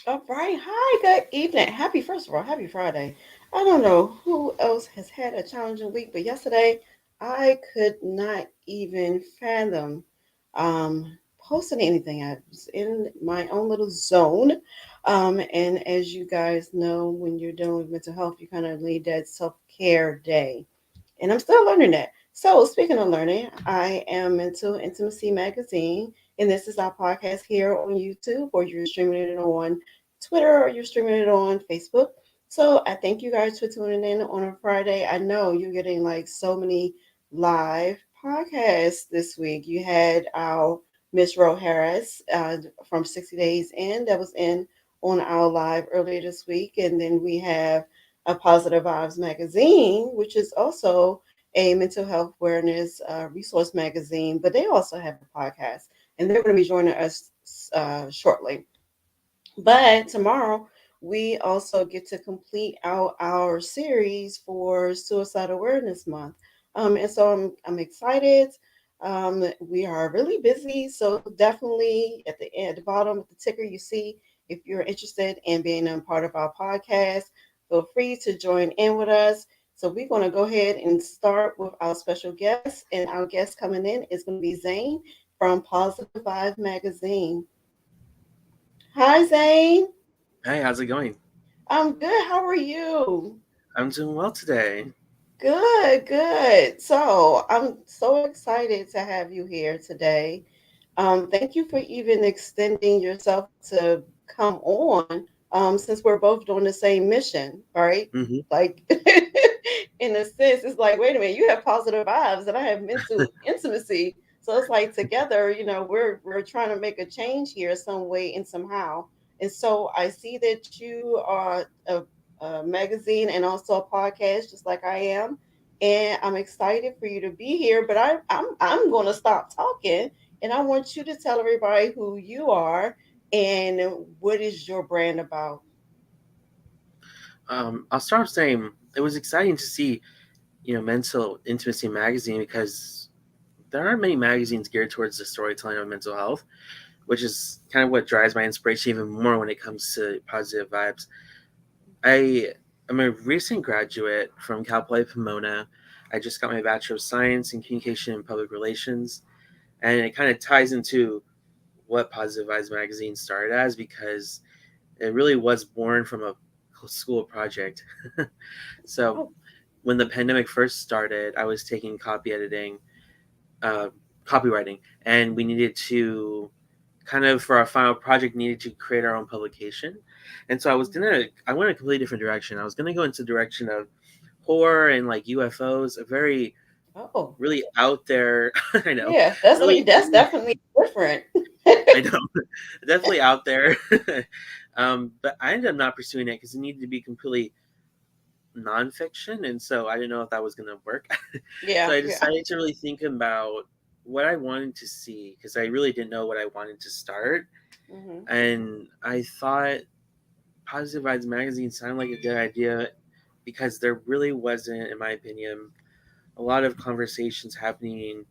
All right. Hi, good evening. First of all, happy Friday. I don't know who else has had a challenging week, but yesterday I could not even fathom posting anything. I was in my own little zone. And as you guys know, when you're dealing with mental health, you kind of need that self care day. And I'm still learning that. So, speaking of learning, I am into Intimacy Magazine, and this is our podcast here on YouTube, or you're streaming it on Twitter, or you're streaming it on Facebook. So, I thank you guys for tuning in on a Friday. I know you're getting like so many live podcasts this week. You had our Miss Ro Harris from 60 Days In that was in on our live earlier this week, and then we have a Positive Vibes magazine, which is also a mental health awareness resource magazine, but they also have a podcast, and they're going to be joining us shortly. But tomorrow, we also get to complete our series for Suicide Awareness Month. And so I'm excited. We are really busy, so definitely at the bottom of the ticker you see if you're interested in being a part of our podcast, feel free to join in with us. So we're going to go ahead and start with our special guest, and our guest coming in is going to be Zane from Positive Vibe Magazine. Hi, Zane. Hey, how's it going? I'm good. How are you? I'm doing well today. Good, good. So I'm so excited to have you here today. Thank you for even extending yourself to come on, since we're both doing the same mission, right? hmm Like, in a sense, it's like, wait a minute, you have positive vibes, and I have mental intimacy. So it's like together, we're trying to make a change here, some way and somehow. And so I see that you are a magazine and also a podcast, just like I am. And I'm excited for you to be here. But I'm going to stop talking, and I want you to tell everybody who you are and what is your brand about. I'll start off saying it was exciting to see, Mental Intimacy magazine because there aren't many magazines geared towards the storytelling of mental health, which is kind of what drives my inspiration even more when it comes to positive vibes. I am a recent graduate from Cal Poly Pomona. I just got my Bachelor of Science in Communication and Public Relations, and it kind of ties into what Positive Vibes magazine started as because it really was born from a school project. So Oh, when the pandemic first started, I was taking copy editing, uh, copywriting, and we needed to kind of for our final project needed to create our own publication. And so I went a completely different direction. I was gonna go into the direction of horror and like UFOs, a very oh, really out there. I know, yeah. That's really, that's really, definitely different. I know, definitely out there. But I ended up not pursuing it because it needed to be completely nonfiction, and so I didn't know if that was going to work. So Yeah, I yeah. decided to really think about what I wanted to see because I really didn't know what I wanted to start, Hmm. and I thought Positive Vibes magazine sounded like a good idea because there really wasn't, in my opinion, a lot of conversations happening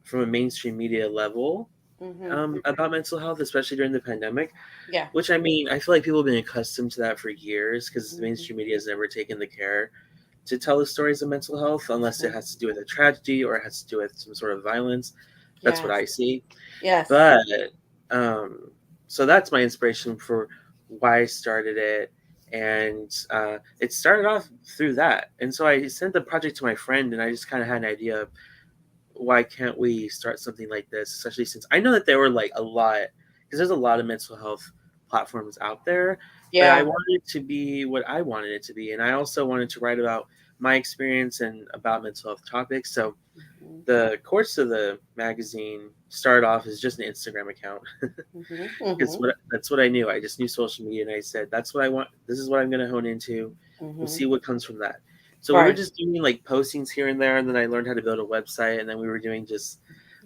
from a mainstream media level Hmm. about mental health, especially during the pandemic. Yeah. Which I mean, I feel like people have been accustomed to that for years because the Hmm. mainstream media has never taken the care to tell the stories of mental health unless it Hmm. has to do with a tragedy or it has to do with some sort of violence. That's what Yes. I see. Yes. But um, so that's my inspiration for why I started it. And it started off through that. And so I sent the project to my friend and I just kind of had an idea of why can't we start something like this, especially since I know that there were like a lot, because there's a lot of mental health platforms out there, but I Yeah. wanted it to be what I wanted it to be. And I also wanted to write about my experience and about mental health topics. So The course of the magazine started off as just an Instagram account. Mhm. Because Mhm. that's what I knew. I just knew social media, and I said that's what I want. This is what I'm going to hone into. We'll Mhm. see what comes from that. So we were Right. just doing like postings here and there, and then I learned how to build a website, and then we were doing just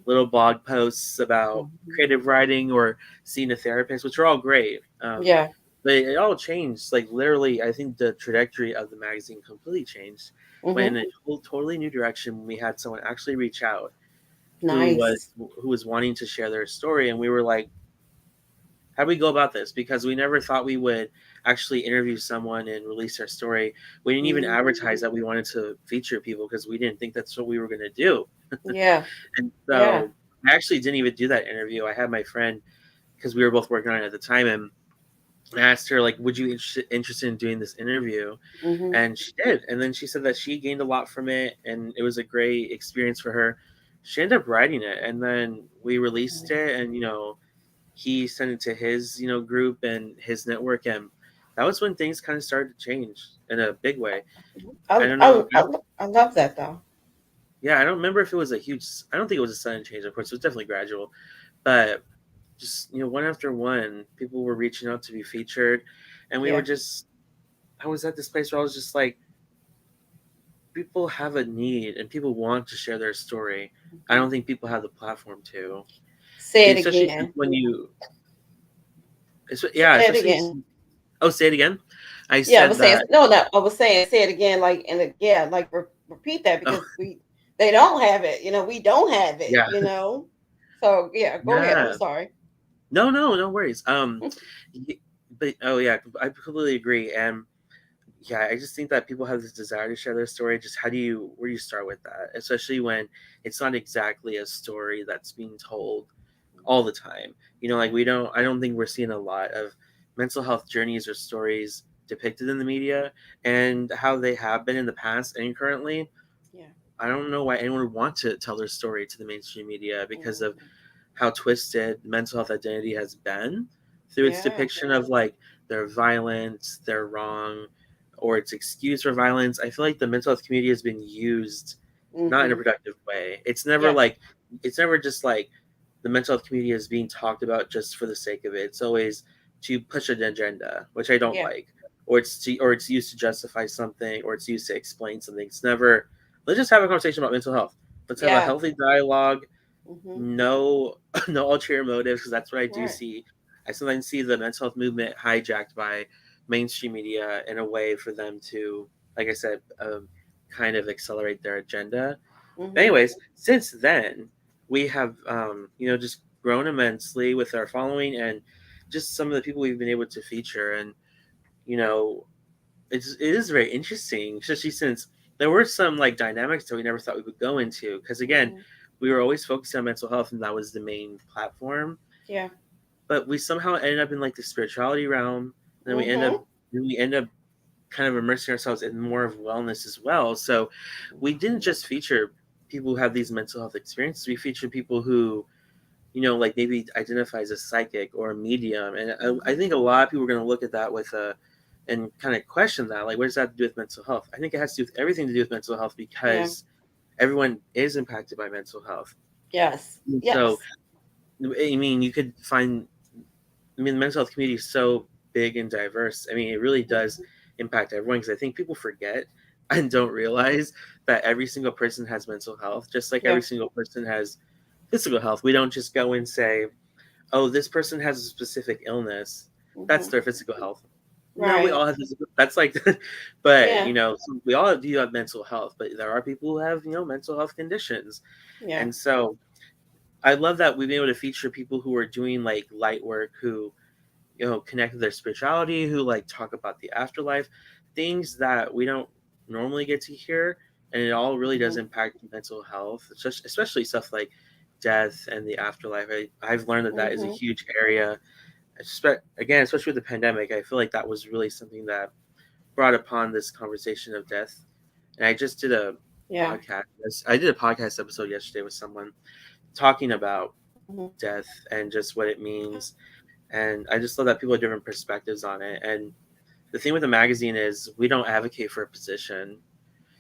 little blog posts about Mhm. creative writing or seeing a therapist, which are all great. Yeah. But it all changed. Like literally, I think the trajectory of the magazine completely changed. Went Mhm. in a totally new direction when we had someone actually reach out Nice. who was wanting to share their story, and we were like, how do we go about this? Because we never thought we would actually interview someone and release our story. We didn't even Mhm. advertise that we wanted to feature people because we didn't think that's what we were going to do. Yeah. And Yeah. so I actually didn't even do that interview. I had my friend, because we were both working on it at the time, and I asked her like, "Would you interested in doing this interview?" Mhm. And she did. And then she said that she gained a lot from it, and it was a great experience for her. She ended up writing it, and then we released it, and he sent it to his group and his network, and that was when things kind of started to change in a big way. I don't know. I love that though. Yeah, I don't remember if it was a huge. I don't think it was a sudden change. Of course, it was definitely gradual, but just one after one, people were reaching out to be featured, and we were Yeah. just. I was at this place where I was just like, people have a need and people want to share their story. I Mhm. don't think people have the platform to, Say it especially since again. when you, Say yeah, it especially. again. Oh, say it again. I Yeah, I said was saying that. no, no. I was saying say it again, like yeah, like repeat that Oh, because they don't have it. We don't have it. yeah, So yeah, go ahead. I'm yeah. sorry. No, no, no worries. Y- but oh yeah, I completely agree. And yeah, I just think that people have this desire to share their story. Just where do you start with that? Especially when it's not exactly a story that's being told all the time. Like Yeah. I don't think we're seeing a lot of mental health journeys or stories depicted in the media, and how they have been in the past and currently. Yeah. I don't know why anyone would want to tell their story to the mainstream media because of Mhm. how twisted mental health identity has been through its Yeah. depiction of like their violence, their wrong, or its excuse for violence. I feel like the mental health community has been used not in a Mhm. productive way. Yeah. It's never just like the mental health community is being talked about just for the sake of it. It's always to push an agenda, which I don't Yeah. like, or it's used to justify something, or it's used to explain something. It's never, let's just have a conversation about mental health. Let's have a Yeah. healthy dialogue. Mhm. No, no ulterior motives, because that's what I do Right. see. I sometimes see the mental health movement hijacked by mainstream media in a way for them to, like I said, kind of accelerate their agenda. But Mhm. anyways, since then we have just grown immensely with our following and just some of the people we've been able to feature, and you know it is very interesting, especially since there were some like dynamics that we never thought we would go into. Because again, Mhm. we were always focusing on mental health, and that was the main platform. Yeah. But we somehow ended up in like the spirituality realm, and Mhm. then we end up kind of immersing ourselves in more of wellness as well. So we didn't Mhm. just feature people who have these mental health experiences. We featured people who like maybe identify as a psychic or a medium. And I Mhm. think a lot of people are going to look at that with and kind of question that. Like, what does that have to do with mental health? I think it has to do with everything to do with mental health Yeah. because everyone is impacted by mental health. Yes. And so, Yes. I mean, you could find, I mean, the mental health community is so big and diverse. I mean, it really does Mhm. impact everyone because I think people forget and don't realize that every single person has mental health, just like Yeah. every single person has physical health. We don't just go and say, oh, this person has a specific illness. That's Mhm. their physical health. No, we Right. all have physical. That's like, but Yeah. we all do have mental health. But there are people who have mental health conditions, Yeah. and so I love that we've been able to feature people who are doing like light work, who connect with their spirituality, who like talk about the afterlife, things that we don't normally get to hear, and it all really does Mhm. impact mental health, especially stuff like death and the afterlife. I've learned that that is a Mhm. huge area. Again, especially with the pandemic, I feel like that was really something that brought upon this conversation of death. And I just did a Yeah. podcast. I did a podcast episode yesterday with someone talking about Mhm. death and just what it means. And I just love that people have different perspectives on it. And the thing with the magazine is we don't advocate for a position.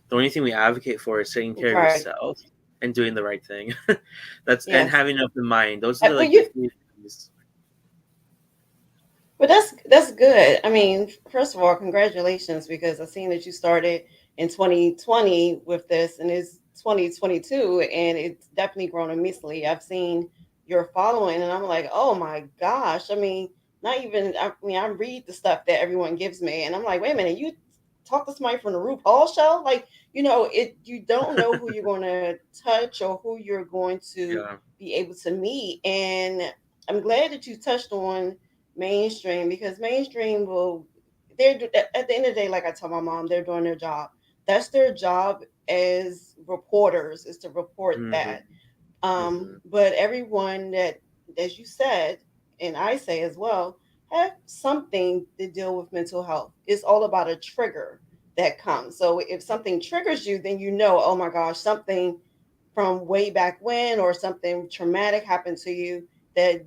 The only thing we advocate for is taking care of Right. yourself and doing the right thing. That's and Yes. having an open mind. Those are the, Well, like the you three things. But that's good. I mean, first of all, congratulations because I seen that you started in 2020 with this, and it's 2022, and it's definitely grown immensely. I've seen your following, and I'm like, oh my gosh. I mean, not even. I mean, I read the stuff that everyone gives me, and I'm like, wait a minute, you talk to somebody from the RuPaul show? Like, it. You don't know who you're going to touch or who you're going to Yeah. be able to meet, and I'm glad that you touched on mainstream because mainstream will they're at the end of the day, like I tell my mom, they're doing their job. That's their job as reporters, is to report Hmm. that. Hmm. But everyone that, as you said, and I say as well, have something to deal with mental health. It's all about a trigger that comes. So if something triggers you, then you know, oh my gosh, something from way back when or something traumatic happened to you that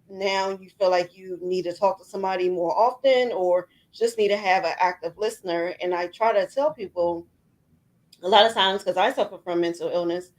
now you feel like you need to talk to somebody more often or just need to have an active listener. And I try to tell people a lot of times, because I suffer from mental illness,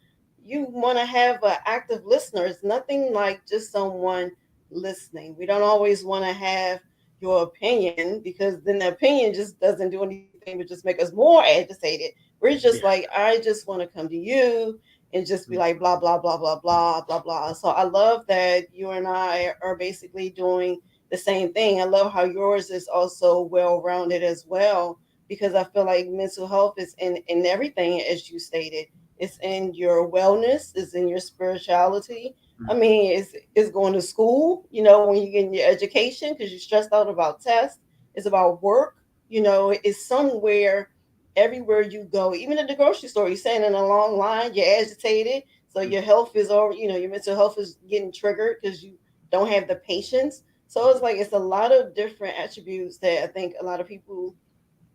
you want to have an active listener. It's nothing like just someone listening. We don't always want to have your opinion because then the opinion just doesn't do anything but just make us more agitated. We're just Yeah. like, I just want to come to you and just be like, blah, blah, blah, blah, blah, blah, blah. So I love that you and I are basically doing the same thing. I love how yours is also well rounded as well because I feel like mental health is in everything, as you stated. It's in your wellness, it's in your spirituality. I Mhm. mean, it's going to school, when you get your education because you're stressed out about tests. It's about work, it's somewhere, everywhere you go, even at the grocery store, you're standing in a long line, you're agitated. So your health is already, your mental health is getting triggered because you don't have the patience. So it's like it's a lot of different attributes that I think a lot of people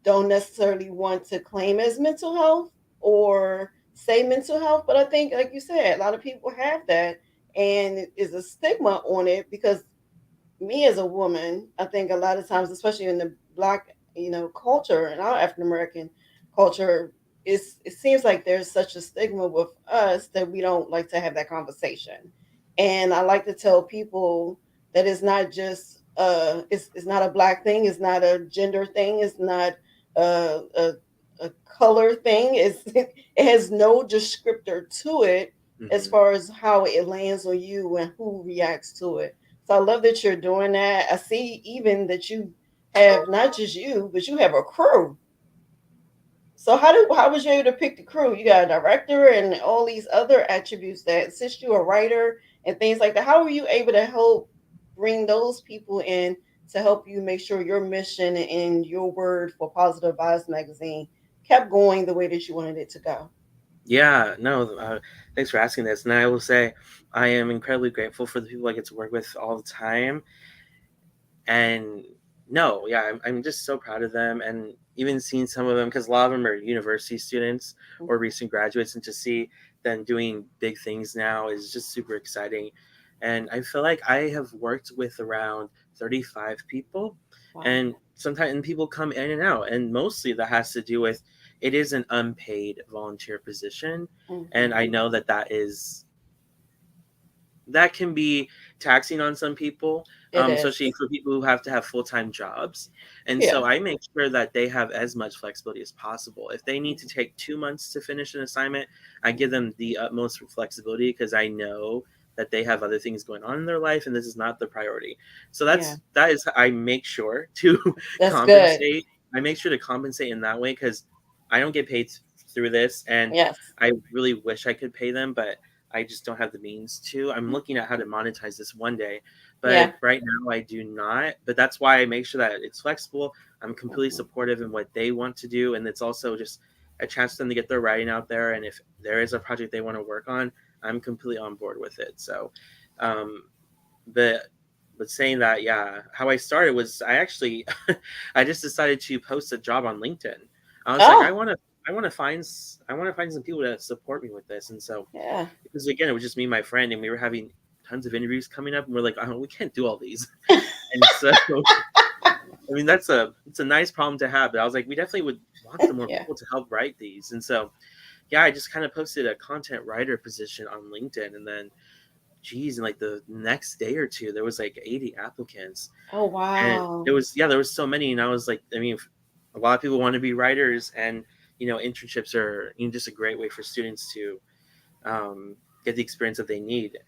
don't necessarily want to claim as mental health or say mental health. But I think, like you said, a lot of people have that and is a stigma on it because me as a woman, I think a lot of times, especially in the black, culture and our African American culture, it seems like there's such a stigma with us that we don't like to have that conversation. And I like to tell people that it's not just it's not a black thing, it's not a gender thing, it's not a a, a color thing. It has no descriptor to it as Mhm. far as how it lands on you and who reacts to it. So I love that you're doing that. I see even that you have not just you, but you have a crew. So how was you able to pick the crew? You got a director and all these other attributes that assist you, a writer and things like that. How were you able to help bring those people in to help you make sure your mission and your word for Positive Vibes Magazine kept going the way that you wanted it to go? Yeah, no, thanks for asking this. And I will say, I am incredibly grateful for the people I get to work with all the time. And no, yeah, I'm just so proud of them. And even seeing some of them, because a lot of them are university students or recent graduates, and to see them doing big things now is just super exciting. And I feel like I have worked with around 35 people, Wow. and sometimes and people come in and out, and mostly that has to do with it is an unpaid volunteer position, and Hmm. I know that that can be taxing on some people, It especially is. for people who have to have full time jobs. And Yeah. so I make sure that they have as much flexibility as possible. If they need to Mhm. take 2 months to finish an assignment, I give them the utmost flexibility because I know that they have other things going on in their life and this is not the priority. So Yeah. that is I make sure to That's good. compensate. I make sure to compensate in that way because I don't get paid through this, and Yes. I really wish I could pay them, but I just don't have the means to. I'm looking at how to monetize this one day, but Yeah. right now I do not. But that's why I make sure that it's flexible. I'm completely Mhm. supportive in what they want to do, and it's also just a chance for them to get their writing out there. And if there is a project they want to work on, I'm completely on board with it. So, um, but saying that, yeah, how I started was I actually I just decided to post a job on LinkedIn. I was like, Oh, I want to find some people that support me with this, and so yeah. because again, it was just me and my friend, and we were having tons of interviews coming up, and we're like, oh, we can't do all these, and so I mean it's a nice problem to have, but I was like, we definitely would want some more Yeah. people to help write these, and so yeah, I just kind of posted a content writer position on LinkedIn, and then, geez, in like the next day or two, there was like 80 applicants, Oh and wow. it was, yeah, there was so many, and I was like, I mean, a lot of people want to be writers, and internships are just a great way for students to um, get the experience that they need,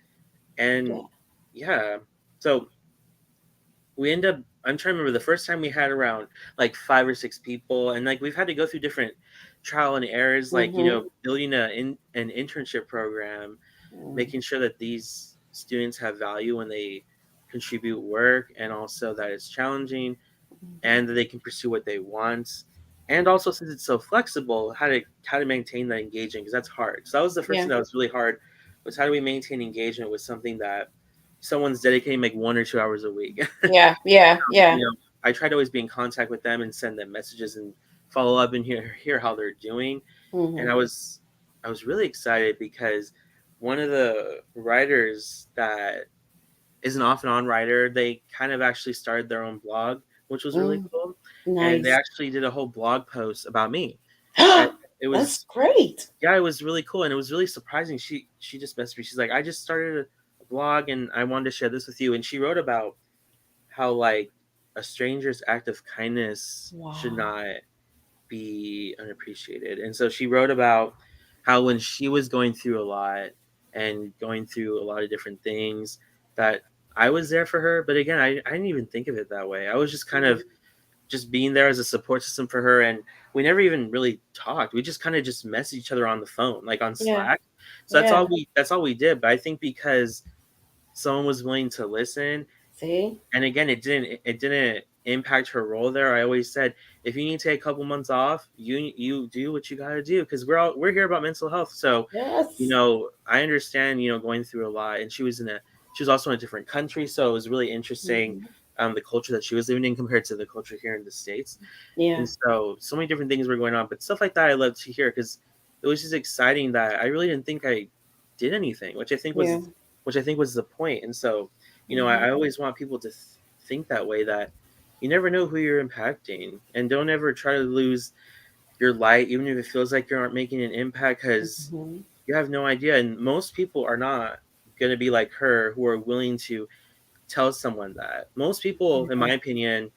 and Yeah. yeah, so we end up. I'm trying to remember the first time we had around like 5 or 6 people, and like we've had to go through different trial and errors, like Mhm. building an internship program, Mhm. making sure that these students have value when they contribute work, and also that it's challenging Mhm. and that they can pursue what they want, and also since it's so flexible, how to maintain that engagement, because that's hard. So that was the first Yeah. thing that was really hard, was how do we maintain engagement with something that someone's dedicating like 1 or 2 hours a week. Yeah. Yeah. you Yeah. know I try to always be in contact with them and send them messages and follow up and hear how they're doing. And Mhm. I was really excited because one of the writers that is an off and on writer, they kind of actually started their own blog, which was really Mm. cool. And they Nice. actually did a whole blog post about me. And it That's was, great. yeah, it was really cool, and it was really surprising. She just messaged me. She's like, I just started a blog, and I wanted to share this with you. And she wrote about how, like, a stranger's act of kindness should Wow. not be unappreciated. And so she wrote about how when she was going through a lot and going through a lot of different things, that I was there for her. But again, I didn't even think of it that way. I was just kind of Mhm. just being there as a support system for her, and we never even really talked. We just kind of just messaged each other on the phone, like on Yeah. Slack. So Yeah. that's all we did. But I think because someone was willing to listen, See? and again, it didn't impact her role there. I always said, if you need to take a couple months off, you do what you got to do, because we're here about mental health. So Yes. I understand, going through a lot, and she was also in a different country, so it was really interesting, Mhm. the culture that she was living in compared to the culture here in the States. Yeah. And so many different things were going on, but stuff like that I love to hear, because it was just exciting that I really didn't think I did anything, Yeah. which I think was the point. And so, Mhm. I always want people to think that way, that you never know who you're impacting, and don't ever try to lose your light, even if it feels like you aren't making an impact, because Mhm. you have no idea. And most people are not going to be like her, who are willing to tell someone that. Most people, in Yeah. my opinion,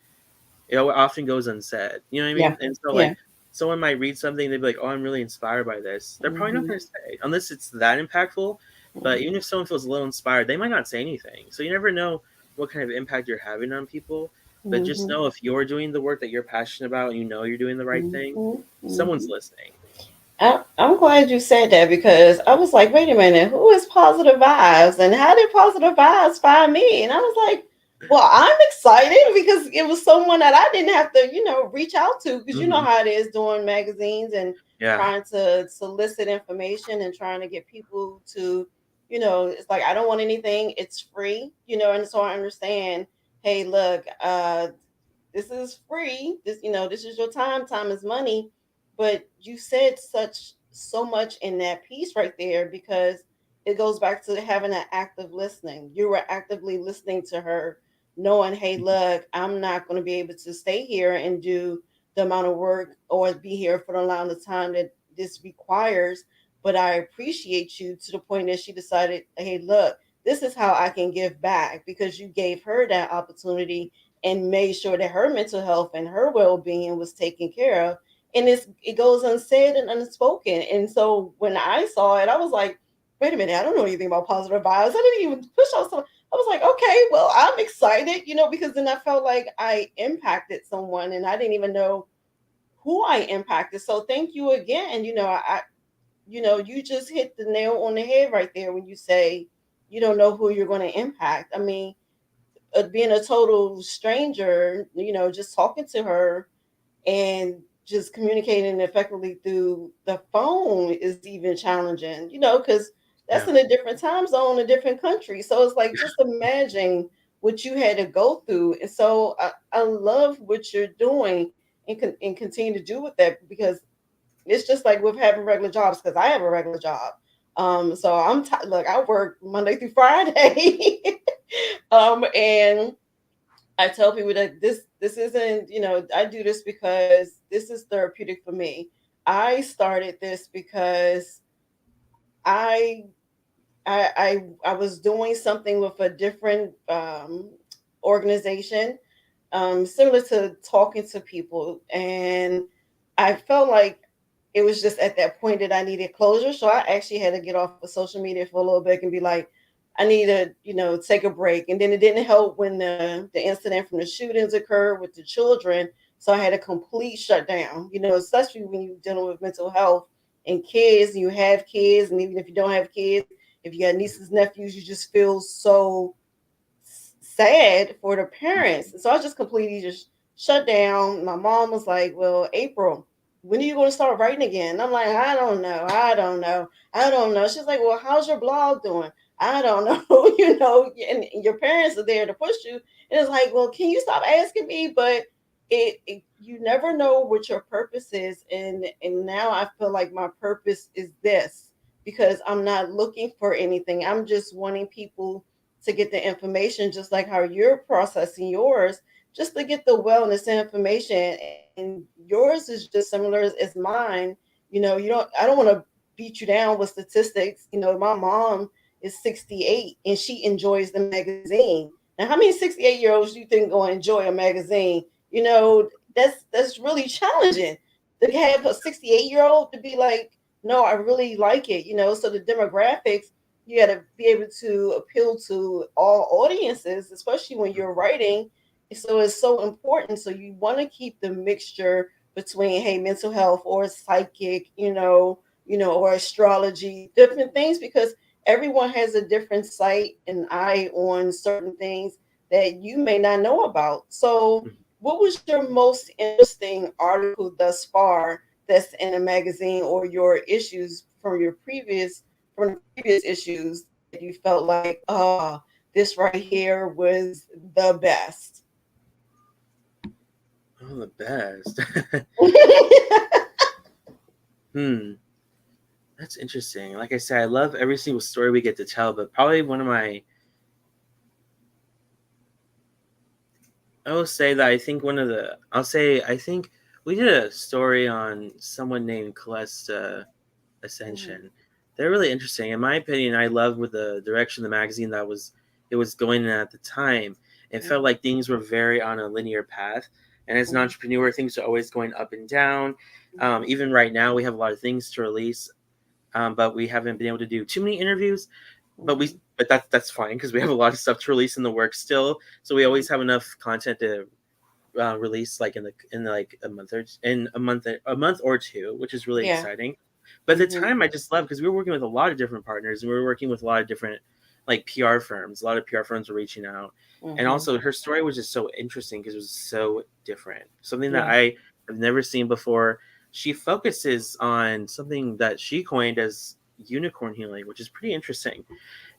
it often goes unsaid. You know what I Yeah. mean? And so, Yeah. like, someone might read something, they'd be like, "Oh, I'm really inspired by this." They're probably not Mhm. going to say, unless it's that impactful. But Mhm. even if someone feels a little inspired, they might not say anything. So you never know what kind of impact you're having on people. But just Mhm. know, if you're doing the work that you're passionate about, and you're doing the right thing, Mhm. someone's Mhm. listening. I'm glad you said that because I was like, wait a minute, who is Positive Vibes and how did Positive Vibes find me? And I was like, well, I'm excited because it was someone that I didn't have to, reach out to because you know Hmm. how it is doing magazines and Yeah, trying to solicit information and trying to get people to, it's like I don't want anything, it's free, and so I understand, hey, look, this is free. This is your time. Time is money. But you said so much in that piece right there because it goes back to having an active listening. You were actively listening to her, knowing, hey, look, I'm not going to be able to stay here and do the amount of work or be here for the amount of time that this requires. But I appreciate you to the point that she decided, hey, look, this is how I can give back because you gave her that opportunity and made sure that her mental health and her well-being was taken care of, and it goes unsaid and unspoken. And so when I saw it, I was like, wait a minute, I don't know anything about positive vibes. I didn't even push on some. I was like, okay, well, I'm excited, because then I felt like I impacted someone and I didn't even know who I impacted. So thank you again. You just hit the nail on the head right there when you say you don't know who you're going to impact. I mean, being a total stranger, just talking to her and just communicating effectively through the phone is even challenging, because that's yeah, in a different time zone, a different country. So it's like, just imagine what you had to go through. And so I love what you're doing and continue to do with that because it's just like with having regular jobs, because I have a regular job. So look, I work Monday through Friday. And I tell people that this isn't, I do this because this is therapeutic for me. I started this because I I was doing something with a different organization, similar to talking to people, and I felt like it was just at that point that I needed closure. So I actually had to get off of social media for a little bit and be like, I need to, take a break. And then it didn't help when the incident from the shootings occurred with the children. So I had a complete shutdown. Especially when you're dealing with mental health and kids, and you have kids, and even if you don't have kids, if you got nieces, nephews, you just feel so sad for the parents. And so I just completely just shut down. My mom was like, "Well, April, when are you going to start writing again?" And I'm like, "I don't know. I don't know. I don't know." She's like, "Well, how's your blog doing?" I don't know. And your parents are there to push you. And it's like, "Well, can you stop asking me?" But you never know what your purpose is. And now I feel like my purpose is this, because I'm not looking for anything. I'm just wanting people to get the information, just like how you're processing yours, just to get the wellness information. And yours is just similar as mine. I don't want to beat you down with statistics. My mom is 68 and she enjoys the magazine. Now, how many 68-year-olds do you think going to enjoy a magazine? That's really challenging to have a 68-year-old to be like, no, I really like it. So the demographics, you got to be able to appeal to all audiences, especially when you're writing. So it's so important. So you want to keep the mixture between, hey, mental health or psychic, or astrology, different things, because everyone has a different sight and eye on certain things that you may not know about. So what was your most interesting article thus far that's in a magazine, or your issues from the previous issues that you felt like, this right here was the best? Oh, the best. Hmm. That's interesting. Like I said, I love every single story we get to tell, but probably one of my I will say that I think one of the I'll say I think we did a story on someone named Calesta Mhm, Ascension. They're really interesting. In my opinion, I love with the direction of the magazine that was going in at the time. It felt mhm, like things were very on a linear path. And as an mhm, entrepreneur, things are always going up and down. mhm, Even right now, we have a lot of things to release, but we haven't been able to do too many interviews. mhm, But that's fine because we have a lot of stuff to release in the works still. So we always mhm. have enough content to release like in like a month or two, which is really Yeah. exciting. But at the Mhm, time, I just love because we were working with a lot of different partners and we were working with a lot of different like PR firms. A lot of PR firms were reaching out, and mhm. also her story was just so interesting because it was so different, something that Yeah. I have never seen before. She focuses on something that she coined as unicorn healing, which is pretty interesting,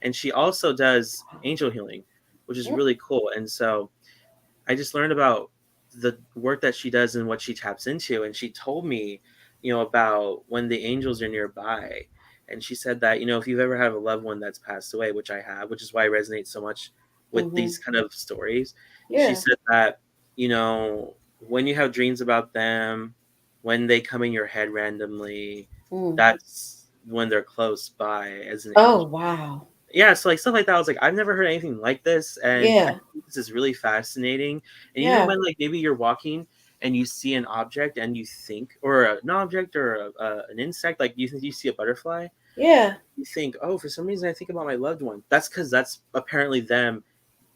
and she also does angel healing, which is Mm, really cool. And so I just learned about the work that she does and what she taps into. And she told me, about when the angels are nearby. And she said that, if you've ever had a loved one that's passed away, which I have, which is why I resonate so much with mhm. these kind of stories, she Yeah. said that, when you have dreams about them, when they come in your head randomly, Mm. that's when they're close by as an Oh, angel. wow. Yeah, so like stuff like that. I was like, I've never heard anything like this, and I Yeah. think this is really fascinating. And even Yeah. when like maybe you're walking and you see an object and you think, or an object or an insect, like you see a butterfly, Yeah. you think, oh, for some reason I think about my loved one. That's because that's apparently them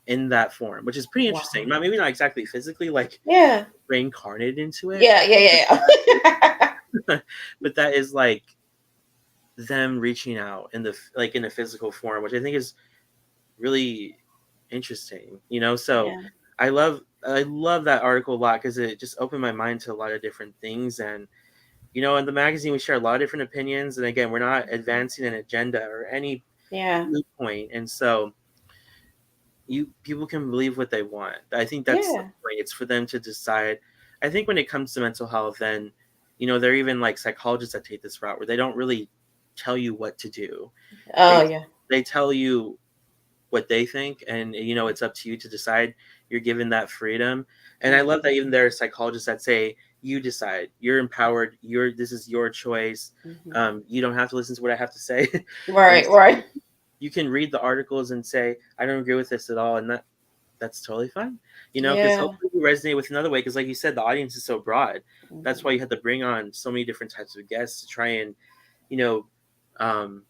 in that form, which is pretty interesting. Wow. Not maybe not exactly physically like Yeah. reincarnated into it, Yeah. Yeah. but Yeah. Yeah. but that is like them reaching out in the like in a physical form, which I think is really interesting, so Yeah. I love that article a lot because it just opened my mind to a lot of different things. And in the magazine we share a lot of different opinions, and again, we're not advancing an agenda or any Yeah. viewpoint, and so you people can believe what they want. I think that's the Yeah. point. It's for them to decide. I think when it comes to mental health, then there are even like psychologists that take this route where they don't really tell you what to do. Oh, they yeah. they tell you what they think, and it's up to you to decide. You're given that freedom. And I love that even there are psychologists that say you decide. You're empowered. This is your choice. Mhm. You don't have to listen to what I have to say. And Right, right. you can read the articles and say, I don't agree with this at all. And that's totally fine. Because Yeah. hopefully you resonate with another way. Because like you said, the audience is so broad. That's why Mhm. you have to bring on so many different types of guests to try and, you know, um,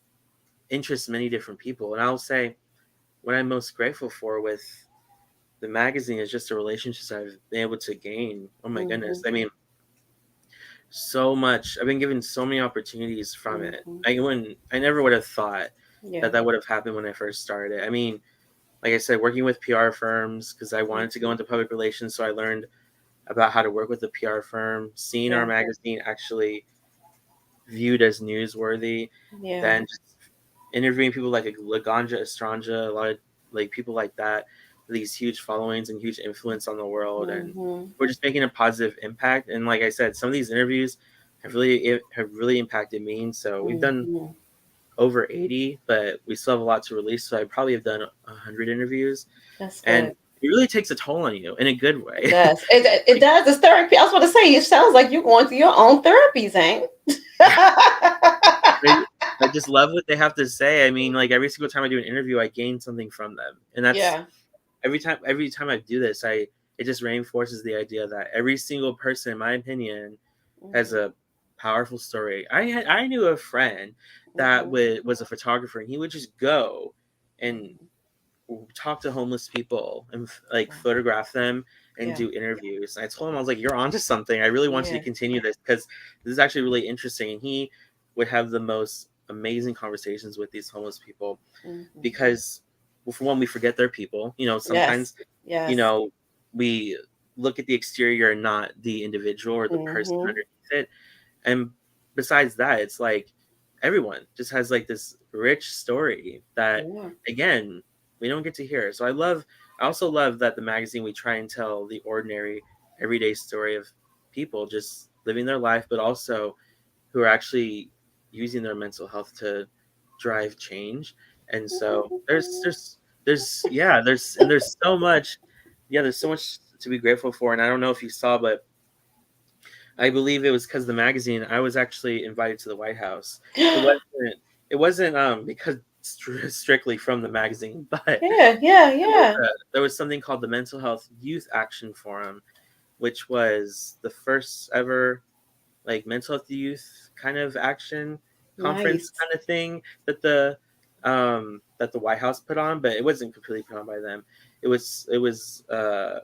interest many different people. And I'll say what I'm most grateful for with the magazine is just the relationships I've been able to gain. Oh my goodness. Mhm. I mean, so much. I've been given so many opportunities from it. Mhm. I never would have thought Yeah. that would have happened when I first started. I mean, like I said, working with PR firms because I wanted to go Mhm. into public relations, so I learned about how to work with a PR firm. Seeing our Yeah. magazine actually viewed as newsworthy, Yeah. then just interviewing people like Laganja Estranja, a lot of like people like that, these huge followings and huge influence on the world, and Mhm. we're just making a positive impact. And like I said, some of these interviews have really impacted me. And so we've done Mhm. over 80, but we still have a lot to release. So I probably have done 100 interviews, That's and good. it really takes a toll on you in a good It way. does. It Like, does. It's therapy. I was going to say, it sounds like you're going through your own therapy, Zane. yeah, I, I just love what they have to say. I mean, like every single time I do an interview, I gain something from them, and that's Yeah. every time I do this, I it just reinforces the idea that every single person, in my opinion, has Mhm. a powerful story. I knew a friend that Mhm. was a photographer, and he would just go and Mhm. talk to homeless people and like Wow. photograph them and Yeah. do interviews. And I told him, I was like, "You're onto something. I really want you to Yeah. continue this because this is actually really interesting." And he would have the most amazing conversations with these homeless people Mhm. because, well, for one, we forget they're people. Yes. Sometimes, you Yes. know, we look at the exterior and not the individual or the person Mhm. underneath it. And besides that, it's like everyone just has like this rich story that, Yeah. again, we don't get to hear. So I also love that the magazine, we try and tell the ordinary, everyday story of people just living their life, but also who are actually using their mental health to drive change. And so there's so much, yeah, there's so much to be grateful for. And I don't know if you saw, but I believe it was because of the magazine I was actually invited to the White House. It wasn't because strictly from the magazine, but Yeah. Yeah. Yeah. there was something called the Mental Health Youth Action Forum, which was the first ever like mental health youth kind of action conference Nice. kind of thing that the White House put on, but it wasn't completely put on by them. It was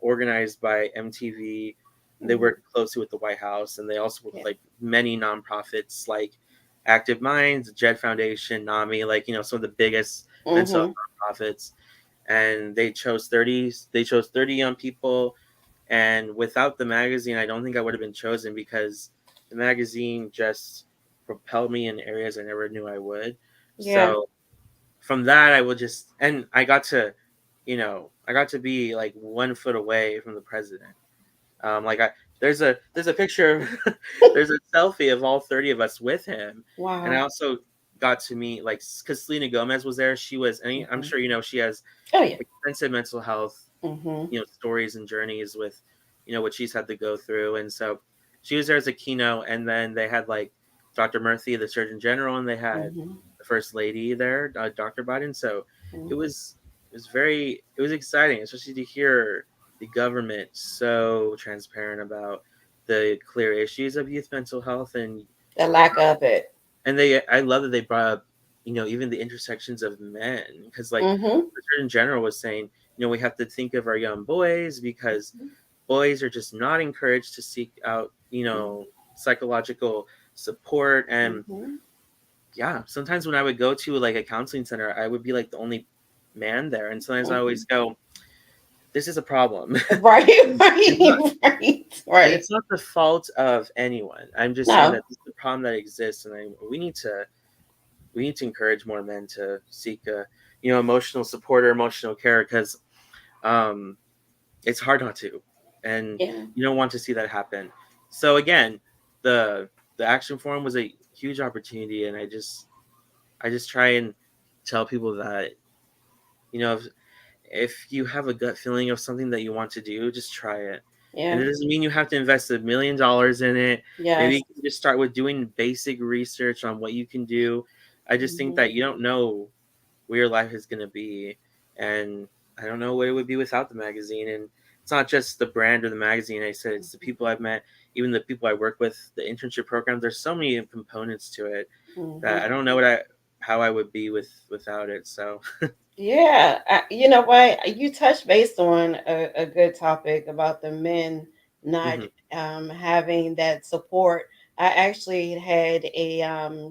organized by MTV. And they Mhm. worked closely with the White House, and they also work with Yeah. like many nonprofits like Active Minds, Jed Foundation, NAMI, like some of the biggest mental Mhm. health nonprofits. And they chose 30 young people, and without the magazine, I don't think I would have been chosen because the magazine just propelled me in areas I never knew I would. Yeah. So from that, I will just, and I got to be like 1 foot away from the president. Like there's a picture, there's a selfie of all 30 of us with him, and I Wow. also got to meet like because Selena Gomez was there. And I'm Mhm. sure she has Oh yeah. extensive mental health Mhm. stories and journeys with what she's had to go through. And so she was there as a keynote, and then they had like Dr. Murthy, the Surgeon General, and they had Mhm. the First Lady there, Dr. Biden. So it Mhm. was it was exciting, especially to hear the government so transparent about the clear issues of youth mental health. The lack of it. And I love that they brought up even the intersections of men, because like Mhm. the Surgeon General was saying, we have to think of our young boys because boys are just not encouraged to seek out psychological support. And Mhm. yeah, sometimes when I would go to like a counseling center, I would be like the only man there, and sometimes I always Mhm. go, this is a problem. Right. it's not Right. Right. and Right. it's not the fault of anyone. I'm just saying No. that this is a problem that exists, and we need to encourage more men to seek emotional support or emotional care, because um it's hard not to, and Yeah. you don't want to see that happen. So again, the action forum was a huge opportunity, and I just try and tell people that if you have a gut feeling of something that you want to do, just try it. And Yeah. it doesn't mean you have to invest $1 million in it. Maybe Yes. you can just start with doing basic research on what you can do. I just think Hmm. that you don't know where your life is going to be. And I don't know what it would be without the magazine. And it's not just the brand or the magazine. I said it's the people I've met, even the people I work with, the internship programs. There's so many components to it that I Hmm. don't know how I would be without it. So, Yeah, you know what? You touched based on a good topic about the men not mhm, having that support. I actually had a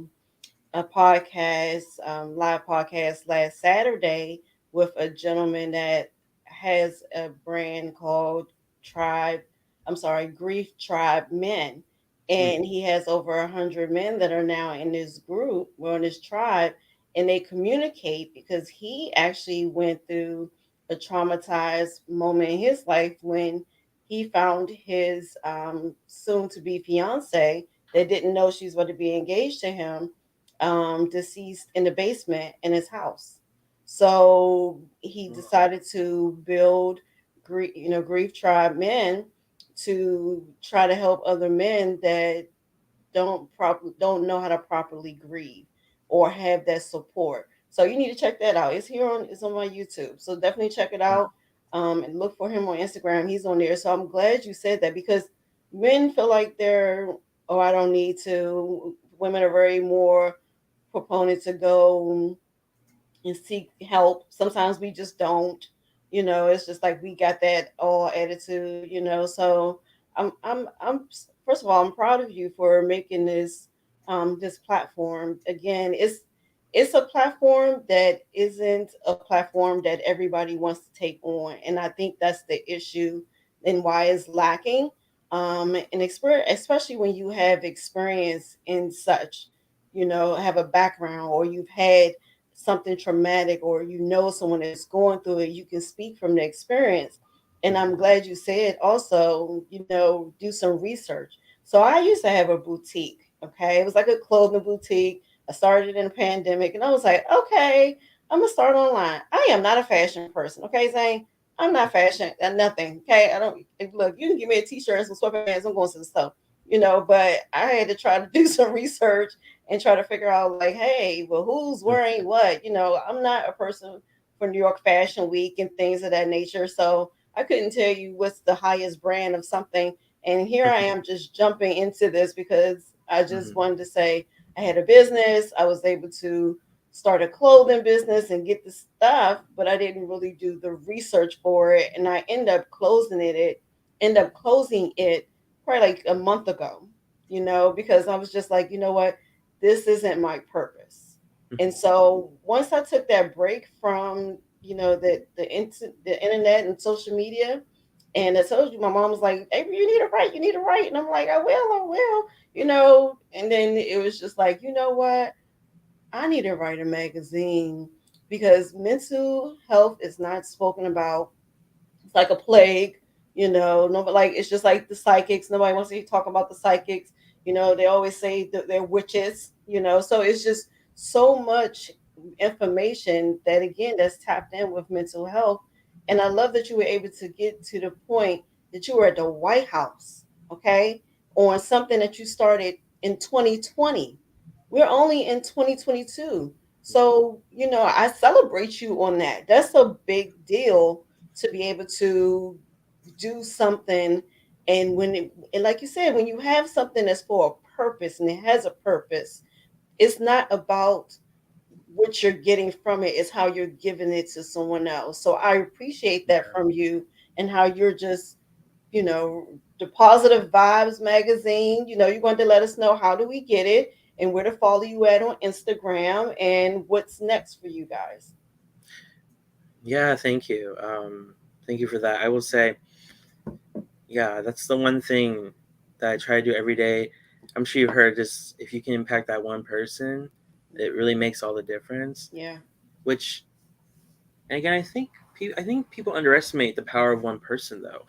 podcast, live podcast last Saturday with a gentleman that has a brand called Tribe. I'm sorry, Grief Tribe Men, mm, and he has over 100 men that are now in this group, well, in this tribe, and they communicate because he actually went through a traumatized moment in his life when he found his soon-to-be fiance that didn't know she's going to be engaged to him, deceased in the basement in his house. So he decided to build, Grief Tribe Men to try to help other men that don't know how to properly grieve or have that support. So you need to check that out. It's on my YouTube. So definitely check it mm, out. And look for him on Instagram. He's on there. So I'm glad you said that because men feel like they're, oh, I don't need to. Women are very more proponent to go and seek help. Sometimes we just don't. It's just like we got that all attitude. So I'm first of all, I'm proud of you for making this platform. Again, it's a platform that isn't a platform that everybody wants to take on, and I think that's the issue and why it's lacking. And experience, especially when you have experience in such, have a background or you've had something traumatic or someone that's going through it, you can speak from the experience. And I'm mhm, glad you said also, do some research. So I used to have a boutique. Okay. It was like a clothing boutique. I started in a pandemic and I was like, okay, I'm gonna start online. I am not a fashion person. Okay, Zane. I'm not fashion and nothing. Okay. I don't look, you can give me a t-shirt and some sweatpants, I'm going to the stuff. But I had to try to do some research and try to figure out like, hey, well, who's mm, wearing what? I'm not a person for New York Fashion Week and things of that nature. So I couldn't tell you what's the highest brand of something. And here I mhm, am just jumping into this because I just mhm, wanted to say I had a business. I was able to start a clothing business and get the stuff, but I didn't really do the research for it. And I end up closing it probably like a month ago, because I was just like, you know what? This isn't my purpose. mhm, And so once I took that break from, the internet and social media, and I told you, my mom was like, "Hey, you need to write," and I'm like, I will," and then it was just like, you know what, I need to write a magazine because mental health is not spoken about. It's like a plague, no, but like it's just like the psychics. Nobody wants to talk about the psychics. They always say that they're witches. So it's just so much information that again that's tapped in with mental health. And I love that you were able to get to the point that you were at the White House, okay, on something that you started in 2020. We're only in 2022. So, I celebrate you on that. That's a big deal to be able to do something. And like you said, when you have something that's for a purpose and it has a purpose, it's not about what you're getting from it, it's how you're giving it to someone else. So I appreciate that yeah. from you, and how you're just, you know the Positive Vibes Magazine. You're going to let us know how do we get it and where to follow you at on Instagram and what's next for you guys. Yeah, thank you. Thank you for that. I will say, yeah, that's the one thing that I try to do every day. I'm sure you've heard just if you can impact that one person, it really makes all the difference. Yeah. Which, and again, I think people underestimate the power of one person, though.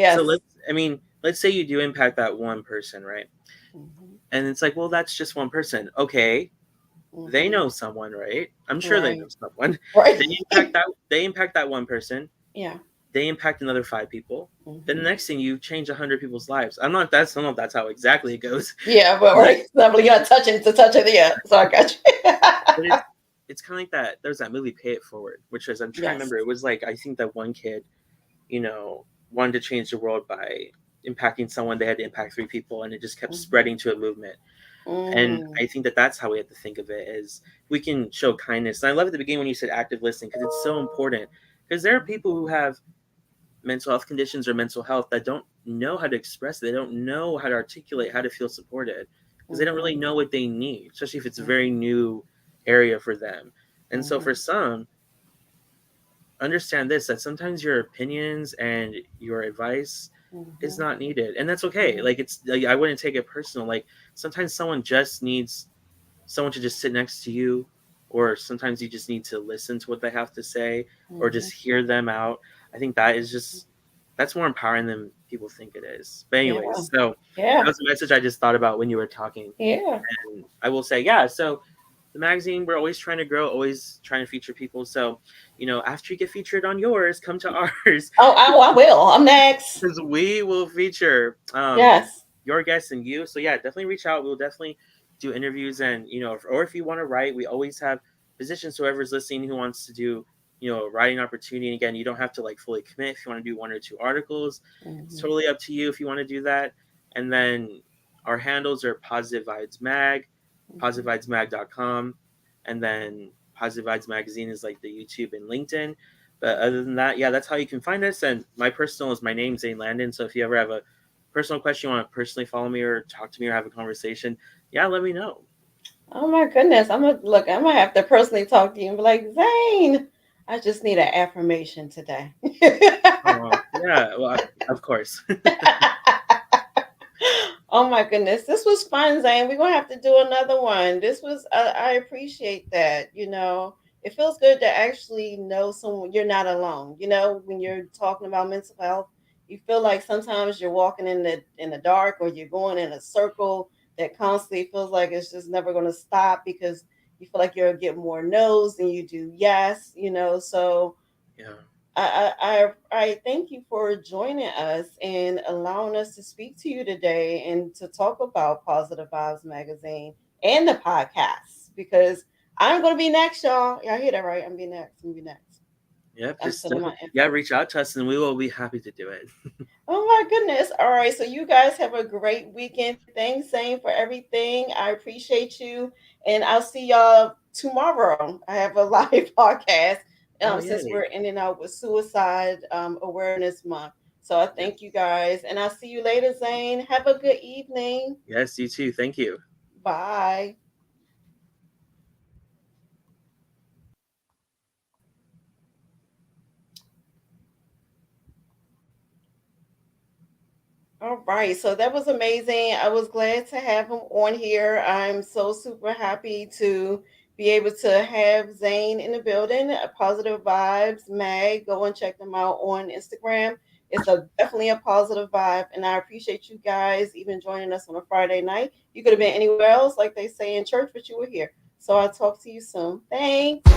So Yes. let's say you do impact that one person, right? Hmm. And it's like, well, that's just one person. Okay, they Hmm. know someone, right? I'm sure they Right. know someone. Right. They impact that one person. Yeah. they impact another 5 people. Then the Hmm. next thing, you change 100 people's lives. I don't know if that's how exactly it goes, Yeah, but but right, somebody you're not touching to touch it. Yeah, so I got you. but it's kind of like that. There's that movie Pay It Forward, which was, I'm trying to Yes. remember. It was like, I think that one kid, wanted to change the world by impacting someone. They had to impact 3 people, and it just kept Hmm. spreading to a movement. And Mm. I think that that's how we have to think of it, is we can show kindness. And I love at the beginning when you said active listening, because it's so important. Because there are people who have mental health conditions or mental health that don't know how to express it. They don't know how to articulate how to feel supported, because they don't really Hmm. know what they need, especially if it's a very Hmm. new area for them. And so for Hmm. some, understand this, that sometimes your opinions and your advice is Hmm. not needed, and that's okay. Hmm. Like, it's like, I wouldn't take it personal. Like, sometimes someone just needs someone to just sit next to you, or sometimes you just need to listen to what they have to say, or Hmm. just hear them out. I think that is just, that's more empowering than people think it is. But Yeah. anyways, so that Yeah. was a message I just thought about when you were talking. Yeah. And I will say, yeah, so the magazine, we're always trying to grow, always trying to feature people. So, after you get featured on yours, come to ours, Oh, I will. I'm next. because we will feature Yes. your guests and you. So yeah, definitely reach out. We'll definitely do interviews, and or if you want to write, we always have positions. So whoever's listening who wants to do a writing opportunity. And again, you don't have to like fully commit. If you want to do 1 or 2 articles, it's Hmm. totally up to you if you want to do that. And then our handles are Positive Vibes Mag, Hmm. positivevibesmag.com, and then Positive Vibes Magazine is like the YouTube and LinkedIn. But other than that, yeah, that's how you can find us. And my personal is my name, Zane Landon. So if you ever have a personal question, you want to personally follow me or talk to me or have a conversation, yeah, let me know. Oh my goodness. I'm gonna look. I'm gonna have to personally talk to you and be like, Zane, I just need an affirmation today. Oh, yeah, well, of course. Oh my goodness, this was fun, Zane. We're gonna have to do another one. This was I appreciate that. It feels good to actually know someone you're not alone. When you're talking about mental health, you feel like sometimes you're walking in the dark, or you're going in a circle that constantly feels like it's just never gonna stop, because you feel like you'll get more no's than you do yes. So Yeah. I thank you for joining us and allowing us to speak to you today and to talk about Positive Vibes Magazine and the podcast, because I'm going to be next, y'all. Y'all hear that right? I'm be next. I'm be next. Yep. I'm Just sending my definitely, yeah, info. reach out to us and we will be happy to do it. Oh my goodness. All right. So you guys have a great weekend. Thanks, Zane, for everything. I appreciate you. And I'll see y'all tomorrow. I have a live podcast Oh, since yay. we're ending out with Suicide Awareness Month. So I Yeah. thank you guys. And I'll see you later, Zane. Have a good evening. Yes, you too. Thank you. Bye. All right, so that was amazing. I was glad to have him on here. I'm so super happy to be able to have Zane in the building. Positive Vibes Mag. Go and check them out on Instagram. It's definitely a positive vibe, and I appreciate you guys even joining us on a Friday night. You could have been anywhere else, like they say in church, but you were here. So I'll talk to you soon. Thanks.